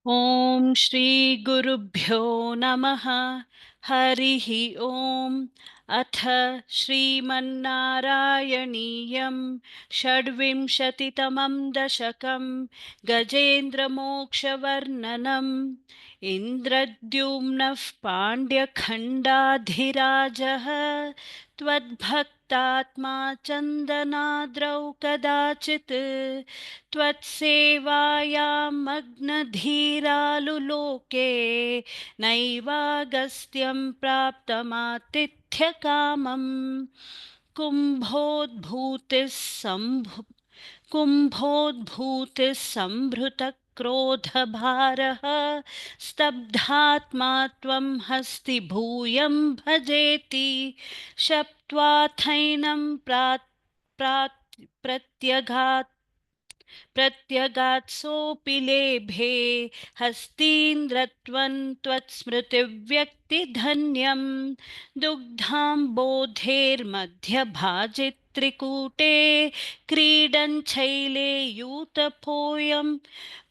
ॐ श्री गुरुभ्यो नमः। हरिः ॐ। अथ श्रीमन्नारायणीयं षड्विंशतितमं दशकं गजेन्द्रमोक्षवर्णनम्। इन्द्रद्युम्नः पाण्ड्यखण्डाधिराजः त्वद्भक्तात्मा चन्दनाद्रौ कदाचित् त्वत्सेवायां मग्नधीरालुलोके नैवागस्त्यं प्राप्तमातिथ्यकामम्। कुम्भोद्भूतिः सम्भु कुम्भोद्भूतिः सम्भृतक्रोधभारः स्तब्धात्मा त्वं हस्तिभूयं भजेति शप्त्वाथैनं प्रत्यगात् प्रत्यगात्सोऽपि लेभे हस्तीन्द्रत्वं त्वत्स्मृतिव्यक्तिधन्यं दुग्धाम्बोधेर्मध्यभाजित्रिकूटे क्रीडन् शैले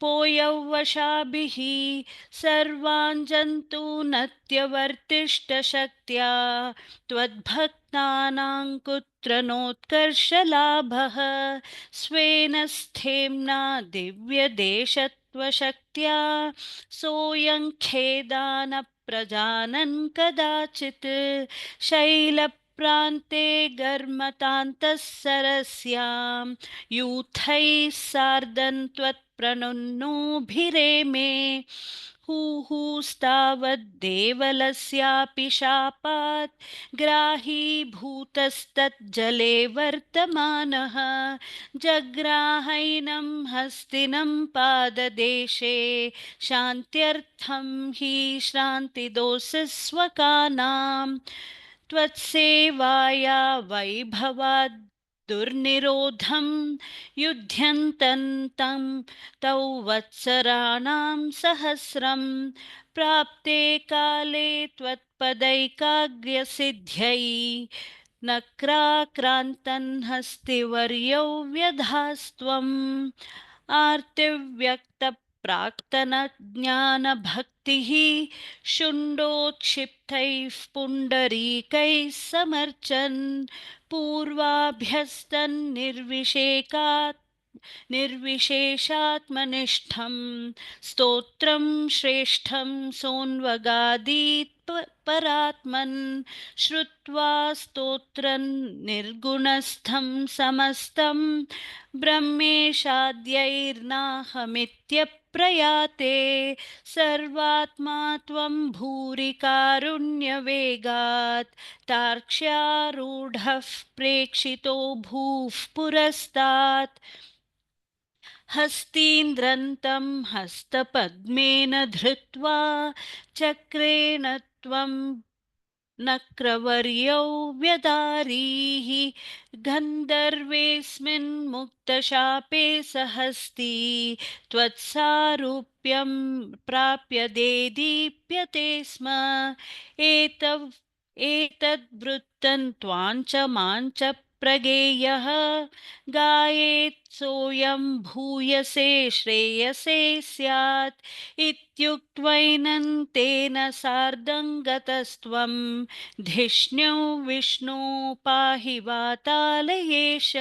पोयवशाभिः सर्वान् जन्तूनत्यवर्तिष्ठशक्त्या त्वद्भक्तानां कुत्र नोत्कर्षलाभः स्वेन स्थेम्ना दिव्यदेशत्वशक्त्या सोऽयं खेदानप्रजानन् कदाचित् शैलप्रान्ते घर्मतान्तः सरस्यां यूथैः सार्धं त्वत्प्रणुन्नोभिरेमे हुहुस्तावद्देवलस्यापि शापात् ग्राहीभूतस्तज्जले वर्तमानः जग्राहैनं हस्तिनं पाददेशे शान्त्यर्थं हि श्रान्तिदोषस्वकानां त्वत्सेवाया वैभवात् दुर्निरोधं युध्यन्तन्तं तौ वत्सराणां सहस्रं प्राप्ते काले त्वत्पदैकाग्र्यसिद्ध्यै नक्राक्रान्तन् हस्तिवर्यौ व्यधास्त्वम् आर्तिव्यक्तप्राक्तनज्ञानभक्तिः शुण्डोत्क्षिप्तैः पुण्डरीकैः समर्चन् पूर्वाभ्यस्तन् निर्विशेषात्मनिष्ठं स्तोत्रं श्रेष्ठं सोन्वगादीत् परात्मन् श्रुत्वा स्तोत्रं निर्गुणस्थं समस्तं ब्रह्मेशाद्यैर्नाहमित्यप्रयाते सर्वात्मा त्वं भूरि कारुण्यवेगात् तार्क्ष्यारूढः प्रेक्षितो भूः पुरस्तात् हस्तीन्द्रन्तं हस्तपद्मेन धृत्वा चक्रेण त्वं नक्रवर्यौ व्यदारीः गन्धर्वेऽस्मिन् मुक्तशापे सहस्ती त्वत्सारूप्यं प्राप्य देदीप्यते स्म एतद्वृत्तं त्वाञ्च माञ्च प्रगेयः गायेत् सोऽयं भूयसे श्रेयसे स्यात् इत्युक्त्वैनं तेन सार्धं गतस्त्वं धिष्ण्यो विष्णो पाहि वातालयेश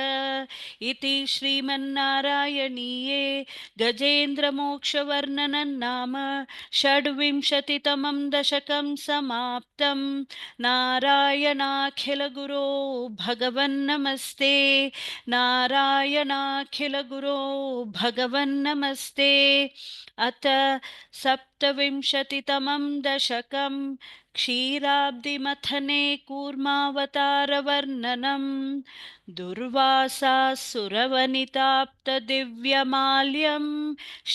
इति श्रीमन्नारायणीये गजेन्द्रमोक्षवर्णनं नाम षड्विंशतितमं दशकं समाप्तं। नारायणाखिलगुरो भगवन्नमस्ते। नारायणाखिलगुरो भगवन्नमस्ते। अथ सप्तविंशतितमं दशकं क्षीराब्धिमथने कूर्मावतारवर्णनम् दुर्वासासुरवनिताप्तदिव्यमाल्यं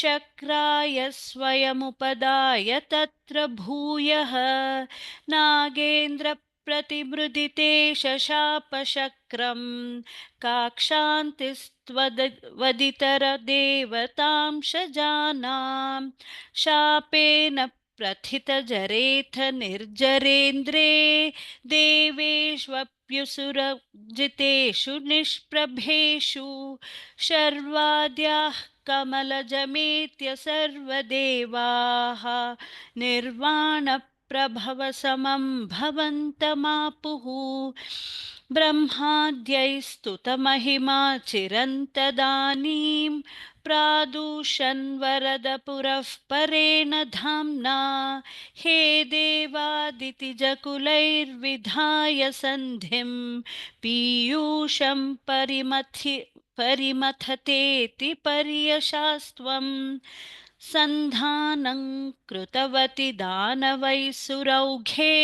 शक्राय स्वयमुपदाय तत्र भूयः नागेन्द्रप्रतिमृदिते शशापशक्रं काक्षान्तिस्त्वदितरदेवतांशजानां शापेन प्रथितजरेथ निर्जरेन्द्रे देवेष्वप्युसुरजितेषु निष्प्रभेषु शर्वाद्याः कमलजमेत्य सर्वदेवाः निर्वाणप्रभवसमं भवन्तमापुः ब्रह्माद्यैस्तुतमहिमा चिरन्तदानीं प्रादुषन् वरदपुरः परेण धाम्ना हे देवादितिजकुलैर्विधाय सन्धिं पीयूषं परिमथतेति पर्यशास्त्वं सन्धानं कृतवति दानवैसुरौघे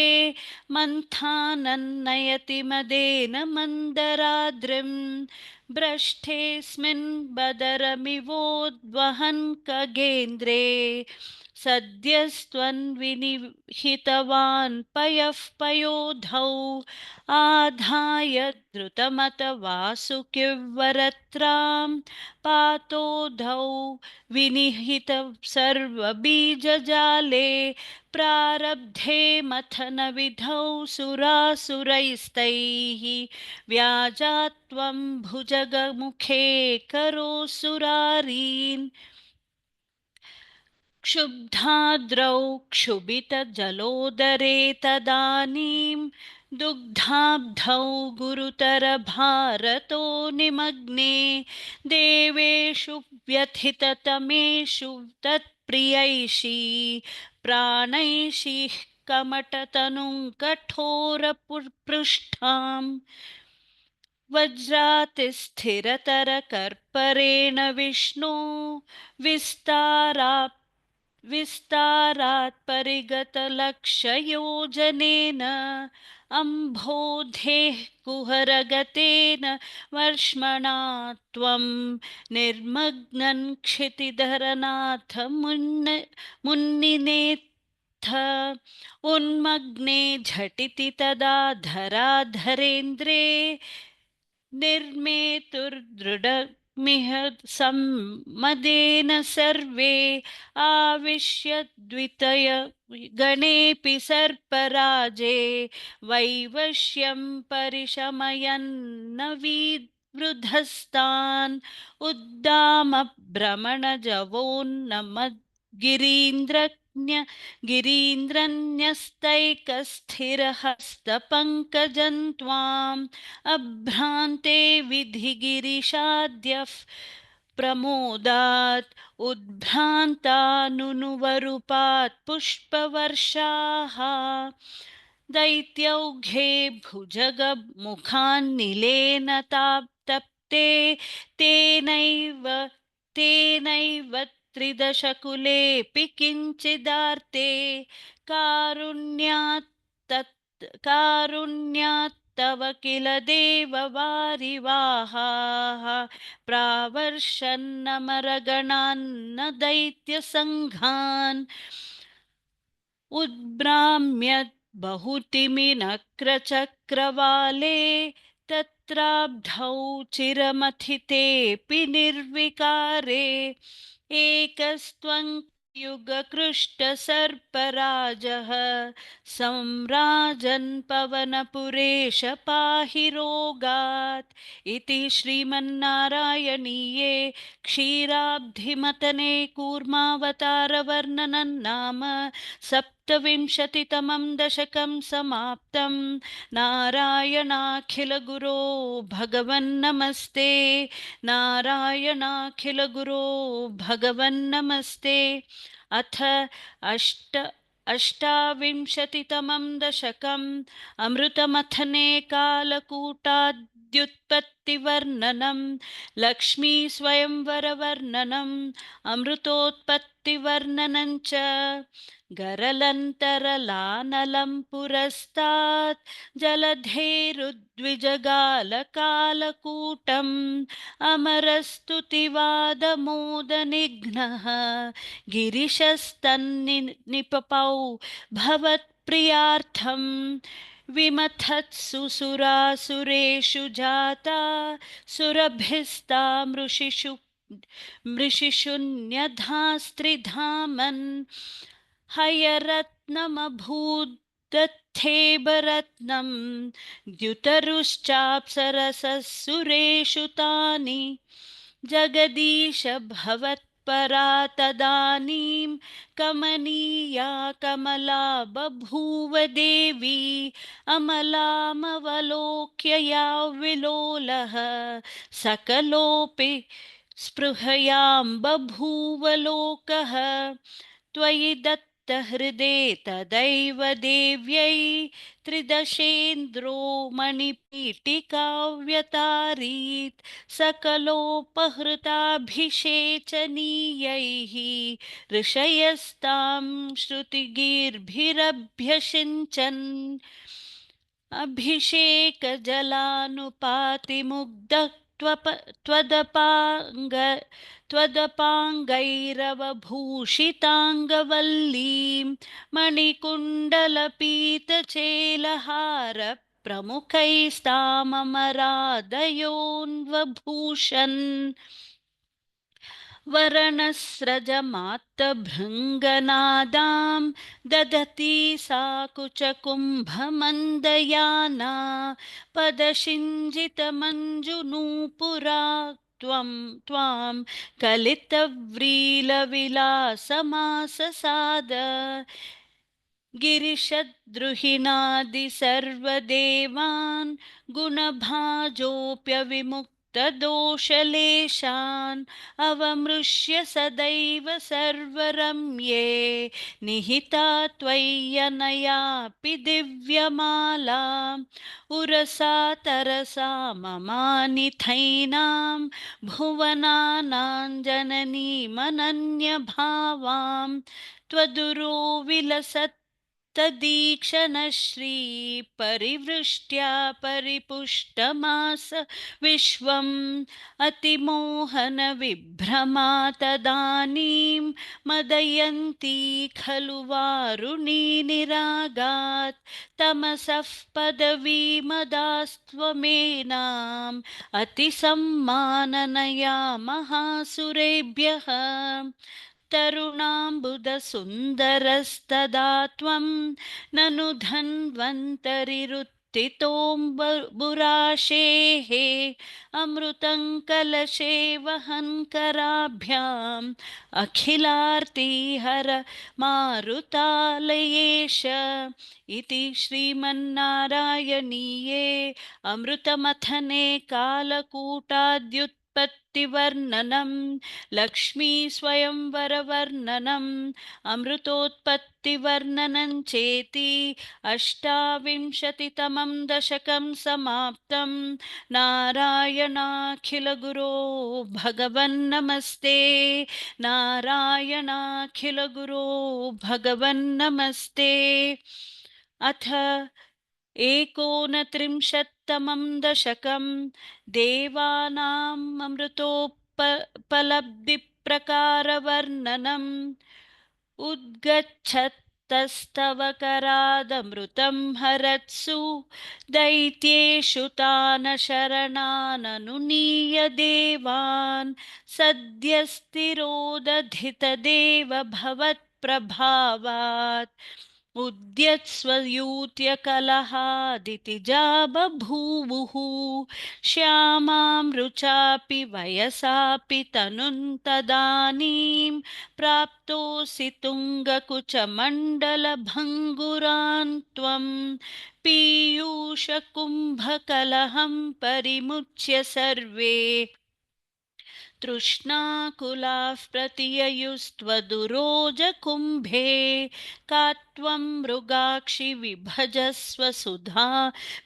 मन्थानन्नयति मदेन मन्दराद्रिं भ्रष्टेऽस्मिन् बदरमिवोद्वहन् खगेन्द्रे सद्यस्त्वन्विनिहितवान् पयः पयोधौ आधाय द्रुतमत वासुकिवरत्रां पातोधौ विनिहित सर्वबीजजाले प्रारब्धे मथनविधौ सुरासुरैस्तैः व्याजात्वं भुजगमुखे करोऽसुरारीन् क्षुब्धाद्रौ क्षुभितजलोदरे तदानीं दुग्धाब्धौ गुरुतरभारतो निमग्ने देवेषु व्यथिततमेषु तत्प्रियैषी प्राणैषीः कमटतनुं कठोरपृष्ठाम् वज्रातिस्थिरतरकर्परेण विष्णो विस्तारात् परिगतलक्षयोजनेन अम्भोधेः कुहरगतेन वर्ष्मणा त्वं निर्मग्नं क्षितिधरनाथ मुन्निनेत्थ उन्मग्ने झटिति तदा धराधरेन्द्रे निर्मेतुर्दृढमिह सम्मदेन सर्वे आविश्य द्वितय गणेऽपि सर्पराजे वैवश्यं परिशमयन्न विवृधस्तान् गिरीन्द्रन्यस्तैकस्थिरहस्तपङ्कजं त्वाम् अभ्रान्ते विधिगिरिशाद्यः प्रमोदात् उद्भ्रान्तानुनुवरूपात् पुष्पवर्षाः दैत्यौघे भुजगमुखान्निलेन तप्ते तेनैव त्रिदशकुलेऽपि किञ्चिदार्ते कारुण्यात् तव किल देववारिवाहाः प्रावर्षन्नमरगणान्न दैत्यसङ्घान् उद्भ्राम्य बहुतिमिनक्रचक्रवाले तत्राब्धौ चिरमथितेऽपि निर्विकारे एकस्त्वं युगकृष्टसर्पराजः सम्राजन् पवनपुरेश पाहि रोगात् इति श्रीमन्नारायणीये क्षीराब्धिमतने कूर्मावतारवर्णनं नाम सप्तविंशतितमं दशकं समाप्तं नारायणाखिलगुरो भगवन्नमस्ते नारायणाखिलगुरो भगवन्नमस्ते अथ अष्टाविंशतितमं दशकम् अमृतमथने कालकूटाद्युत्पत्तिवर्णनं लक्ष्मीस्वयंवरवर्णनम् अमृतोत्पत्तिवर्णनं च गरलन्तरलानलं पुरस्तात् जलधेरुद्विजगालकालकूटम् अमरस्तुतिवादमोदनिघ्नः गिरिशस्तन्निपपौ भवत्प्रियार्थं विमथत्सु सुरासुरेषु जाता सुरभिस्ता मृषिषुन्यधास्त्रिधामन् हयरत्नमभूदत्थेबरत्नं द्युतरुश्चाप्सरसः सुरेषु तानि जगदीश भवत्परा तदानीं कमनीया कमला बभूव देवी अमलामवलोक्य या विलोलः सकलोऽपि स्पृहयां बभूव लोकः त्वयि दत्तहृदे तदैव देव्यै त्रिदशेन्द्रो मणिपीठिकाव्यतारीत् सकलोपहृताभिषेचनीयैः ऋषयस्तां श्रुतिगीर्भिरभ्यषिञ्चन् अभिषेकजलानुपातिमुग्धः त्वदपाङ्ग त्वदपाङ्गैरवभूषिताङ्गवल्लीं मणिकुण्डलपीतचेलहार प्रमुखैस्ताममरादयोन्वभूषन् वरणस्रजमात्तभृङ्गनादां दधती सा कुचकुम्भमन्दयाना पदशिञ्जितमञ्जुनूपुरा त्वां कलितव्रीलविलासमाससाद गिरिशद्रुहिणादि सर्वदेवान् गुणभाजोऽप्यविमुक्तदोषलेशान् अवमृश्य सदैव सर्वरम्ये निहिता त्वय्यनयापि दिव्यमाला उरसा तरसा ममानिथैनां भुवनानां जननीमनन्यभावां त्वदुरो विलसत्तदीक्षणश्री परिवृष्ट्या परिपुष्टमास विश्वम् अतिमोहनविभ्रमा तदानीं मदयन्ती खलु वारुणी निरागात् तमसः पदवीमदास्त्वमेनाम् अतिसम्माननया महासुरेभ्यः तरुणाम्बुदसुन्दरस्तदा त्वं ननु धन्वन्तरिरुत्थितोऽम्बुराशेः अमृतं कलशे वहन्कराभ्याम् अखिलार्तिहर मारुतालयेश इति श्रीमन्नारायणीये अमृतमथने कालकूटाद्युत्पत्तिवर्णनं लक्ष्मी स्वयंवरवर्णनम् अमृतोत्पत्तिवर्णनं चेति अष्टाविंशतितमं दशकं समाप्तं नारायणाखिलगुरो भगवन्नमस्ते नारायणाखिलगुरो भगवन्नमस्ते अथ एकोनत्रिंशत्तमं दशकं देवानाम् अमृतोपलब्धिप्रकारवर्णनम् उद्गच्छत्तस्तव करादमृतं हरत्सु दैत्येषु तान् शरणाननुनीय देवान् सद्यस्तिरोदधितदेव भवत्प्रभावात् उद्यत्स्वयूत्यकलहादितिजा बभूवुः श्यामां रुचापि वयसापि तनुं तदानीं प्राप्तोऽसि तुङ्गकुचमण्डलभङ्गुरान् त्वं पीयूषकुम्भकलहं परिमुच्य सर्वे तृष्णाकुलाः प्रतिययुस्त्वदुरोजकुम्भे का त्वं मृगाक्षि विभजस्व सुधा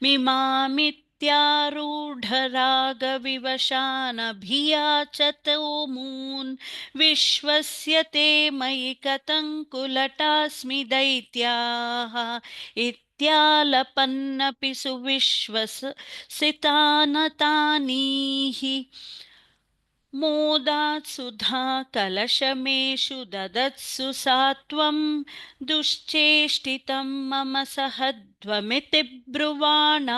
मिमामित्यारूढरागविवशानभियाचतोमून् विश्वस्य ते मयि कथङ्कुलटास्मि दैत्याः इत्यालपन्नपि सुविश्वसितानतानीः मोदात् सुधा कलशमेषु ददत्सु सा त्वं दुश्चेष्टितं मम सहध्वमिति ब्रुवाणा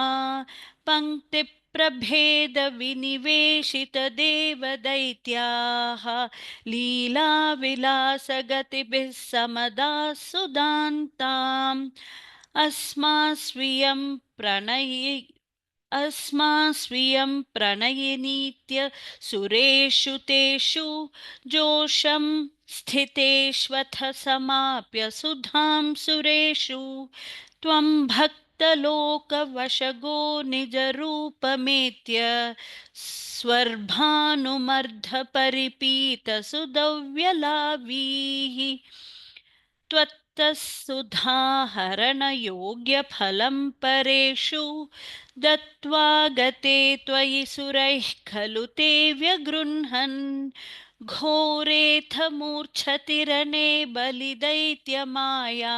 पङ्क्तिप्रभेदविनिवेशितदेवदैत्याः लीलाविलासगतिभिः समदाः सुदान्ताम् अस्मास्वियं प्रणयि अस्मास्वियं प्रणयिनीत्य सुरेषु तेषु जोषं स्थितेष्वथ समाप्य सुधां सुरेषु त्वं भक्तलोकवशगो निजरूपमेत्य स्वर्भानुमर्धपरिपीतसुदव्यलावीः त्वत्तः सुधाहरणयोग्यफलं परेषु दत्त्वा गते त्वयि सुरैः खलु ते व्यगृह्णन् घोरेऽथ मूर्च्छतिरणे बलिदैत्यमाया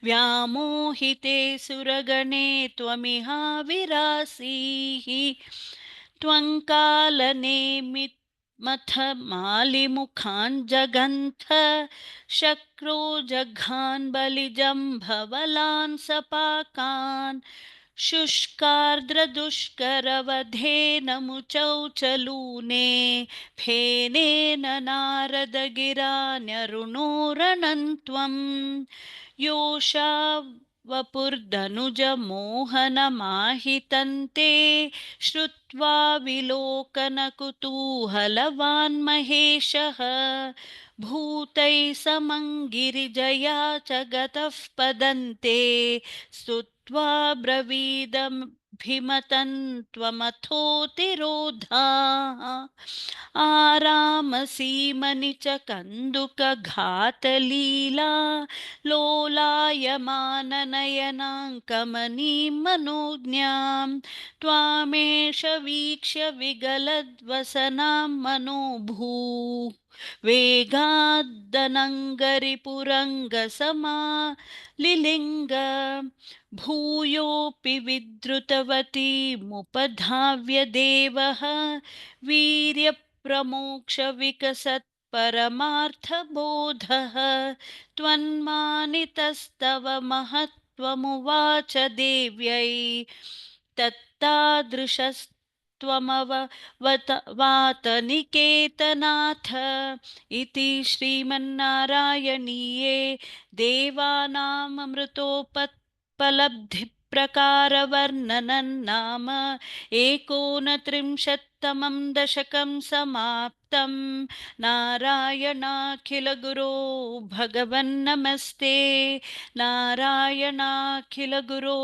व्यामोहिते सुरगणे त्वमिहाविरासीः त्वङ्कालनेमिमथ मालिमुखान् जगन्थ शक्रो जघान् बलिजम्भवलान् सपाकान् शुष्कार्द्रदुष्करवधेन मुचौ च लूने फेनेन नारदगिरान्यरुणोरणन्त्वम् योषा वपुर्धनुजमोहनमाहितन्ते श्रुत्वा विलोकनकुतूहलवान् महेशः भूतैः समं गिरिजया च गतः पदन्ते स्तुत्वा ब्रवीदभिमतं त्वमथोतिरोधाः आरामसीमनि च कन्दुकघातलीला लोलायमाननयनाङ्कमनीं मनोज्ञां त्वामेष वीक्ष्य विगलद्वसनां मनोभूः वेगाद्दनङ्गरिपुरङ्गसमालिलिङ्ग भूयोऽपि विद्रुतवतीमुपधाव्य देवः वीर्यप्रमोक्षविकसत्परमार्थबोधः त्वन्मानितस्तव महत्त्वमुवाच देव्यै तत्तादृशस्त्वमवतवातनिकेतनाथ इति श्रीमन्नारायणीये देवानाममृतोपलब्धिप्रकारवर्णनं नाम एकोनत्रिंशत्तमं दशकं समाप्तं नारायणाखिलगुरो भगवन्नमस्ते नारायणाखिलगुरो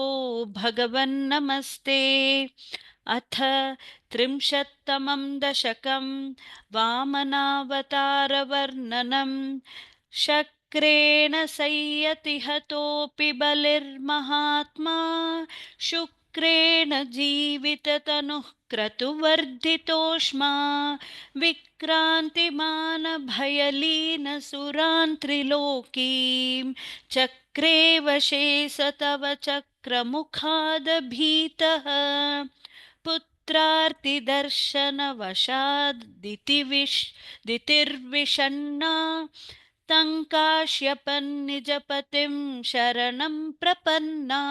भगवन्नमस्ते अथ त्रिंशत्तमं दशकं वामनावतारवर्णनं शक्रेण संयतिहतोऽपि बलिर्महात्मा शुक्रेण जीविततनुः क्रतुवर्धितोष्मा विक्रान्तिमानभयलीनसुरान् त्रिलोकीं चक्रे वशे स तव चक्रमुखादभीतः पुत्रार्तिदर्शनवशादितिर्विषण्णा तं काश्यपन्निजपतिं शरणं प्रपन्ना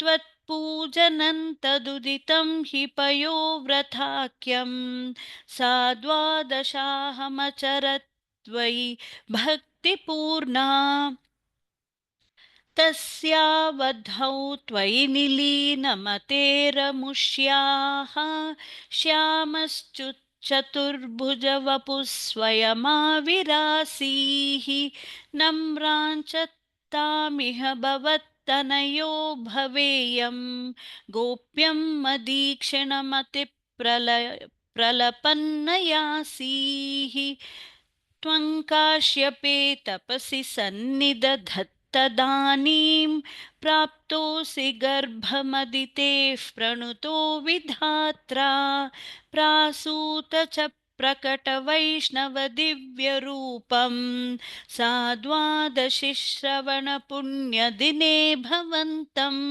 त्वत्पूजनं तदुदितं हि पयोव्रताख्यं सा द्वादशाहमचरत्वयि भक्तिपूर्णा तस्यावधौ त्वयि निलीनमतेरमुष्याः श्यामश्चतुर्भुजवपुः स्वयमाविरासीः नम्राञ्च तामिह भवत्तनयो भवेयं गोप्यं मदीक्षणमतिप्रलपन्नयासीः त्वं काश्यपे तपसि सन्निदधत्तदानीं प्राप्तोऽसि गर्भमदितेः प्रणुतो विधात्रा प्रासूत च प्रकटवैष्णवदिव्यरूपं सा द्वादशि श्रवणपुण्यदिने भवन्तम्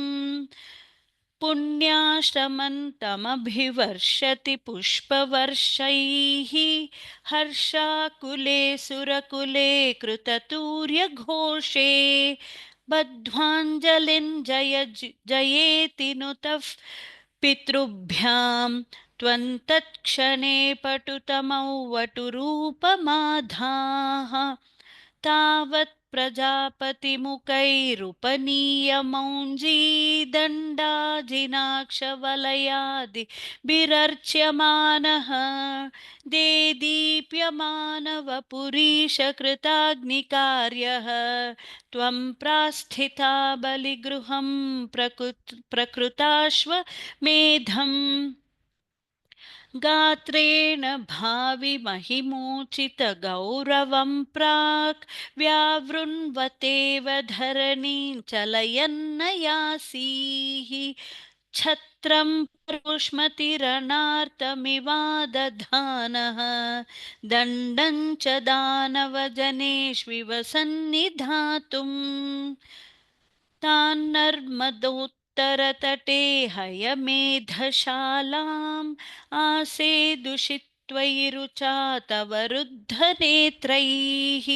पुण्याश्रमन्तमभिवर्षति पुष्पवर्षैः हर्षाकुले सुरकुले कृततूर्यघोषे बद्ध्वाञ्जलिं जयेति नुतः पितृभ्यां त्वन्तत्क्षणे पटुतमौ वटुरूपमाधाः तावत् प्रजापतिमुखैरुपनीयमौञ्जीदण्डाजिनाक्षवलयादिभिरर्च्यमानः देदीप्यमानवपुरीशकृताग्निकार्यः त्वं प्रास्थिता बलिगृहं प्रकृताश्वमेधम् गात्रेण भाविमहिमोचितगौरवं प्राक् व्यावृण्वतेव धरणीं चलयन्न यासीः छत्रं परुष्मतिरणार्तमिवादधानः दण्डं च दानवजनेष्विव सन्निधातुम् तान्नर्मदोत्तरतटे हयमेधशालाम् आसेदुषित्वयि रुचा तव रुद्धनेत्रैः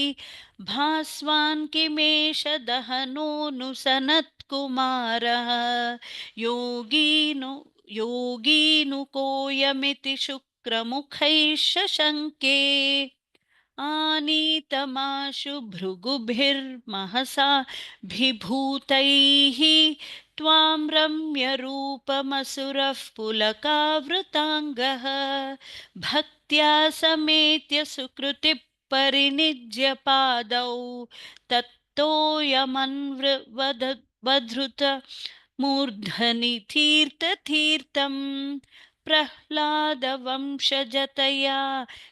भास्वान् किमेष दहनोऽनुसनत्कुमारः योगीनुकोऽयमिति शुक्रमुखैः शशङ्के आनीतमाशु भृगुभिर्महसा विभूतैः त्वां रम्यरूपमसुरः पुलकावृताङ्गः भक्त्या समेत्य सुकृतिः परिनिज्य पादौ तत्तोयमन्वधृत मूर्धनि तीर्थतीर्थं प्रह्लादवंशजतया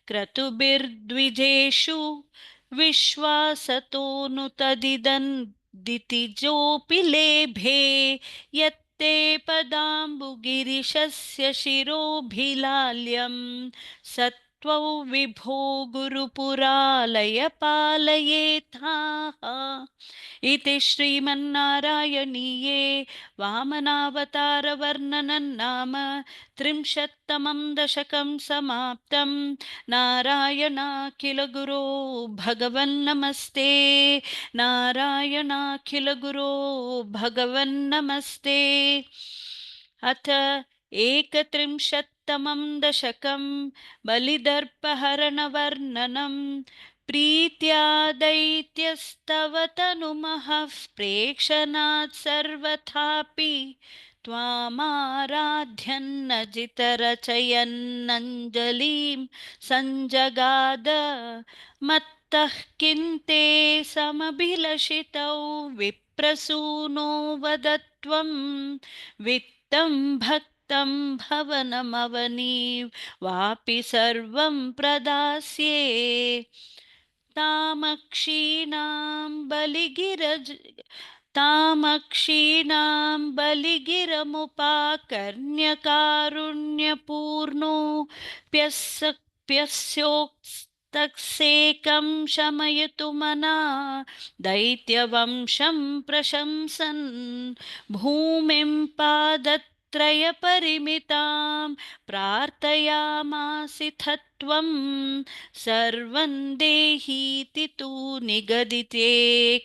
क्रतुभिर्द्विजेषु विश्वासतोऽनुतदिदन्दितिजोऽपि लेभे यत्ते पदाम्बुगिरिशस्य शिरोभिलाल्यं सत्त्वौ विभो गुरुपुरालय पालयेथाः इति श्रीमन्नारायणीये वामनावतारवर्णनं नाम 30तमं दशकं समाप्तं नारायणाखिलगुरो भगवन्नमस्ते नारायणाखिलगुरो भगवन्नमस्ते अथ 31तमं दशकं बलिदर्पहरणवर्णनं प्रीत्या दैत्यस्तव तनुमहः प्रेक्षणात् सर्वथापि त्वामाराध्यन्न जितरचयन्नञ्जलिं सञ्जगाद मत्तः किं ते समभिलषितौ विप्रसूनो वदत्वं वित्तं भक्तं भवनमवनीव वापि सर्वं प्रदास्ये तामक्षीणां बलिगिरमुपाकर्ण्यकारुण्यपूर्णो प्यस्योक्तसेकं शमयतु मना दैत्यवंशं प्रशंसन् भूमिं पादत्रयपरिमितां प्रार्थयामासिथ त्वं सर्वं देहीति तु निगदिते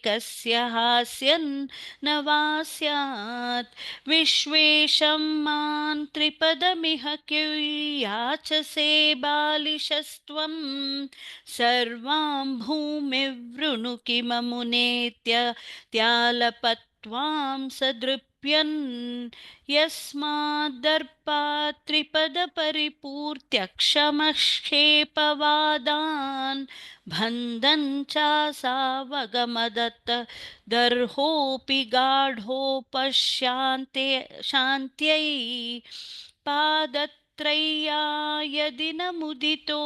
कस्य हास्यन् न वा स्यात् विश्वेशं मां त्रिपदमिह याचसे बालिशस्त्वं सर्वां भूमिवृणु किममुनेत्यालपत्वां सदृप्यन् यस्माद्दर्पात् त्रिपदपरिपूर्त्यक्षमक्षेपवादान् बन्धं चासावगमदत्त दर्होऽपि गाढोपशान्त्यै पादत्रय्या यदि न मुदितो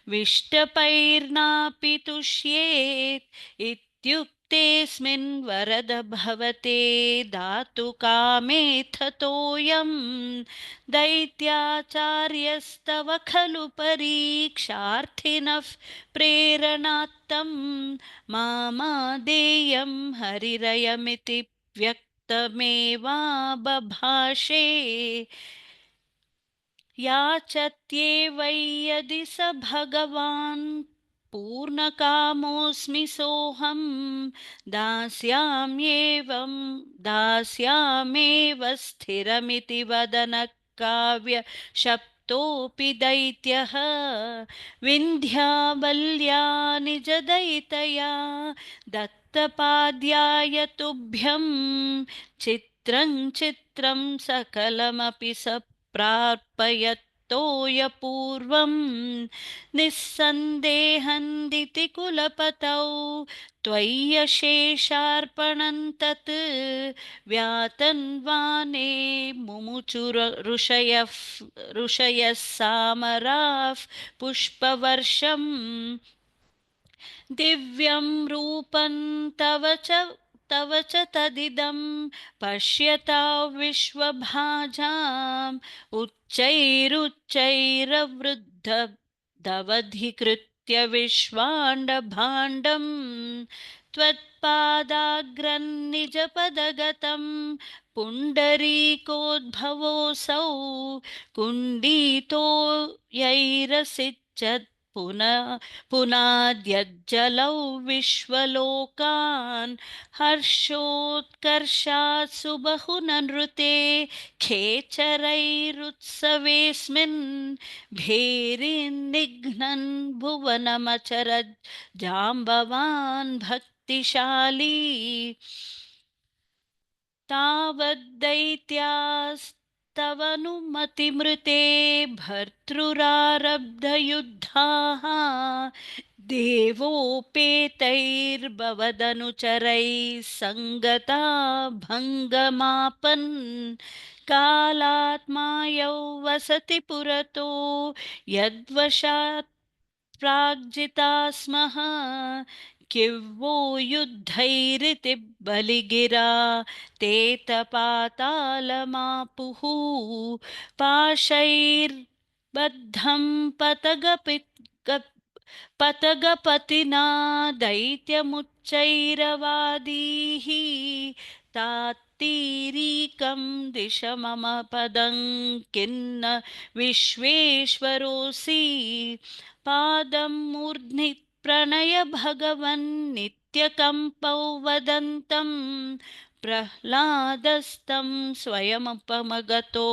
विष्टपैर्नापि तुष्येत् इत्युक्तेऽस्मिन् वरद भवते दातु कामेऽथतोऽयं दैत्याचार्यस्तव खलु परीक्षार्थिनः प्रेरणात्तं मामादेयं हरिरयमिति व्यक्तमेवा बभाषे याचत्येवै यदि स भगवान् पूर्णकामोऽस्मि सोऽहं दास्यामेव स्थिरमिति वदनः काव्यशप्तोक्तिः निहतोऽपि दैत्यः विन्ध्यावल्या निजदयितया दत्तपाद्याय तुभ्यं चित्रं चित्रं सकलमपि स प्रार्पयत्तोयपूर्वं निस्सन्देहन्दिति कुलपतौ त्वय्यशेषार्पणं तत् व्यातन्वाने मुमुचुर ऋषयः सामराः पुष्पवर्षम् दिव्यं रूपं तव च तदिदं पश्यता विश्वभाजाम् उच्चैरुच्चैरवृद्धवधिकृत्य विश्वाण्डभाण्डं त्वत्पादाग्रन्निजपदगतं पुण्डरीकोद्भवोऽसौ कुण्डितो यैरसिच्यत् पुनाद्यज्जलौ विश्वलोकान् हर्षोत्कर्षात् सुबहुननृते खेचरैरुत्सवेऽस्मिन् भेरिन्निघ्नन् भुवनमचरज् जाम्बवान् भक्तिशाली तावद्दैत्यास्तवनुमतिमृते भर्तृरारब्धयुद्धाः देवोपेतैर्भवदनुचरैः सङ्गता भङ्गमापन् कालात्मायौ वसति पुरतो यद्वशात् प्राग्जिता स्मः किवो युद्धैरिति बलिगिरा ते तपातालमापुः पाशैर्बद्धं पतगपतिना दैत्यमुच्चैरवादीः तात्तीरीकं दिश मम पदं किन्न विश्वेश्वरोऽसि पादं मूर्ध्नि प्रणय भगवन्नित्यकम्पौ वदन्तं प्रह्लादस्तं स्वयमुपमगतो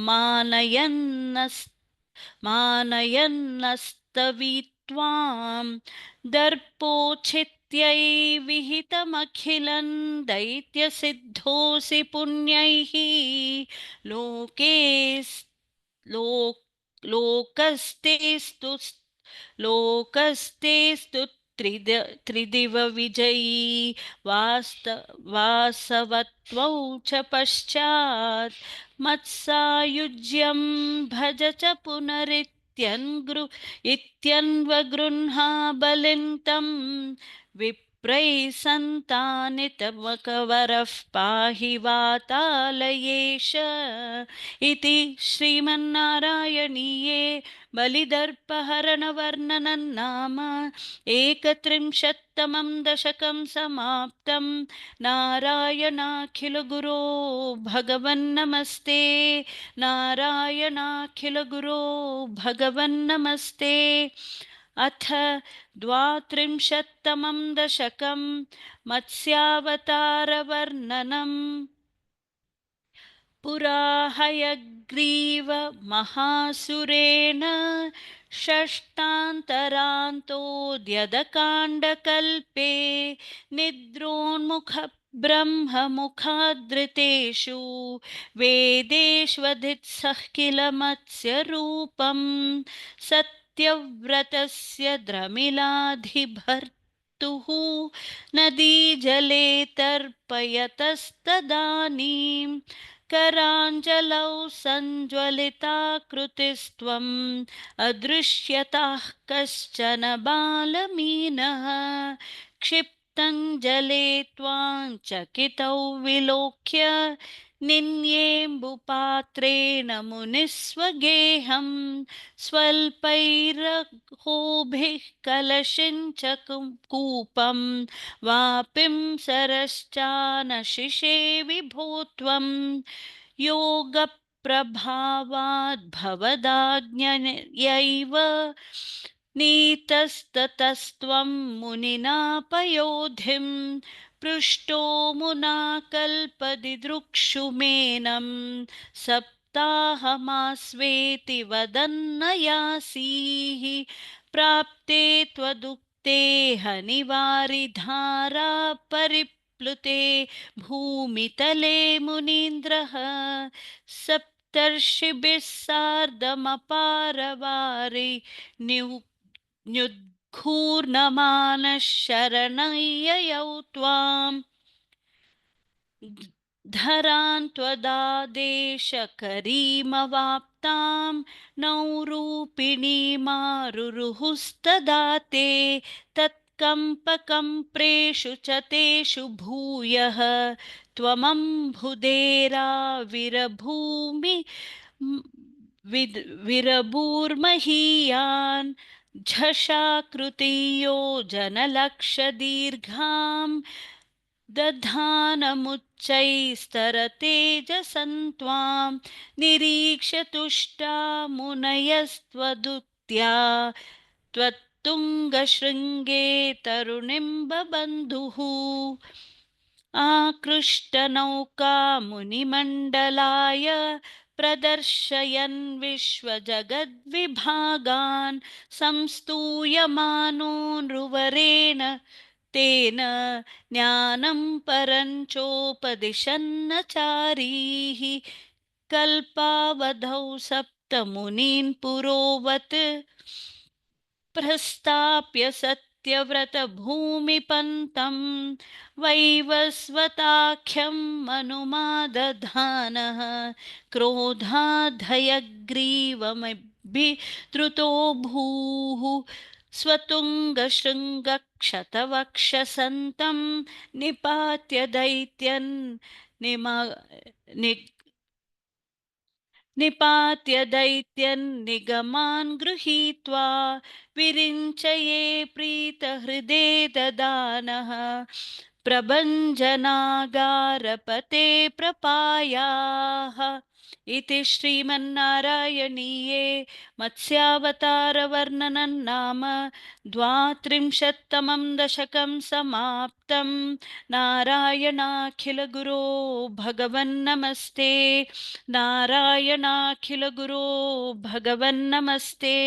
मानयन्नस्तवित्वां दर्पोच्छित्यै विहितमखिलं दैत्यसिद्धोऽसि पुण्यैः लोकस्तेस्तु लोकस्तेस्तु त्रिदिव विजयी वासवत्वौ च पश्चात् मत्सायुज्यं भज च इत्यन्वगृह्णा बलिं तं विप्रैः सन्तानितमकवरः पाहि वातालयेश इति श्रीमन्नारायणीये बलिदर्पहरणवर्णनं नाम 31तमं दशकं समाप्तं नारायणाखिलगुरो भगवन्नमस्ते नारायणाखिलगुरो भगवन्नमस्ते अथ 32तमं दशकं मत्स्यावतारवर्णनम् पुरा हयग्रीव महासुरेण षष्ठान्तरान्तोऽद्यदकाण्डकल्पे निद्रोन्मुख ब्रह्ममुखादृतेषु वेदेष्वधित्सः किल मत्स्यरूपं सत्यव्रतस्य द्रमिलाधिभर्तुः नदीजले तर्पयतस्तदानीं कराञ्जलौ सञ्ज्वलिताकृतिस्त्वम् अदृश्यताः कश्चन बालमीनः क्षिप्तं जले त्वां चकितौ विलोक्य निन्येम्बुपात्रेण मुनिस्वगेहं स्वल्पैरहोभिः कलशिञ्च कूपं वापिं सरश्चानशिषे विभो त्वं योगप्रभावाद्भवदाज्ञयैव नीतस्ततस्त्वं मुनिना पयोधिं पृष्टो मुना कल्पदिदृक्षुमेनं सप्ताहमास्वेति वदन्न यासीः प्राप्ते त्वदुक्ते हनिवारिधारा परिप्लुते भूमितले मुनीन्द्रः सप्तर्षिभिः सार्धमपारवारि न्युद्घूर्णमानः शरणय्ययौ त्वाम् धरान् त्वदादेशकरीमवाप्तां नौरूपिणीमारुरुहुस्तदा ते तत्कम्पकम्प्रेषु च तेषु भूयः त्वमम्बुधेराविरभूमि विरभूर्महीयान् झषाकृतियो जनलक्षदीर्घाम् दधानमुच्चैस्तरतेजसन्त्वां निरीक्ष्य तुष्टा मुनयस्त्वदुक्त्या त्वत्तुङ्गशृङ्गे तरुणिं बबन्धुः आकृष्टनौकामुनिमण्डलाय प्रदर्शयन् विश्वजगद्विभागान् संस्तूयमानो नृवरेण तेन ज्ञानं परञ्चोपदिशन्नचारीः कल्पावधौ सप्तमुनीन् पुरोवत् प्रस्थाप्य सत्यव्रतभूमिपन्तं वैवस्वताख्यं मनुमादधानः क्रोधाधयग्रीवमभिद्रुतो भूः स्वतुङ्गशृङ्गक्षतवक्षसन्तं निपात्य दैत्यन् निपात्य दैत्यन्निगमान् गृहीत्वा विरिञ्चये प्रीतहृदे ददानः प्रभञ्जनागारपते प्रपायाः इति श्रीमन्नारायणीये मत्स्यावतारवर्णनं नाम 32तमं दशकं समाप्तं नारायणाखिलगुरो भगवन्नमस्ते नारायणाखिलगुरो भगवन्नमस्ते।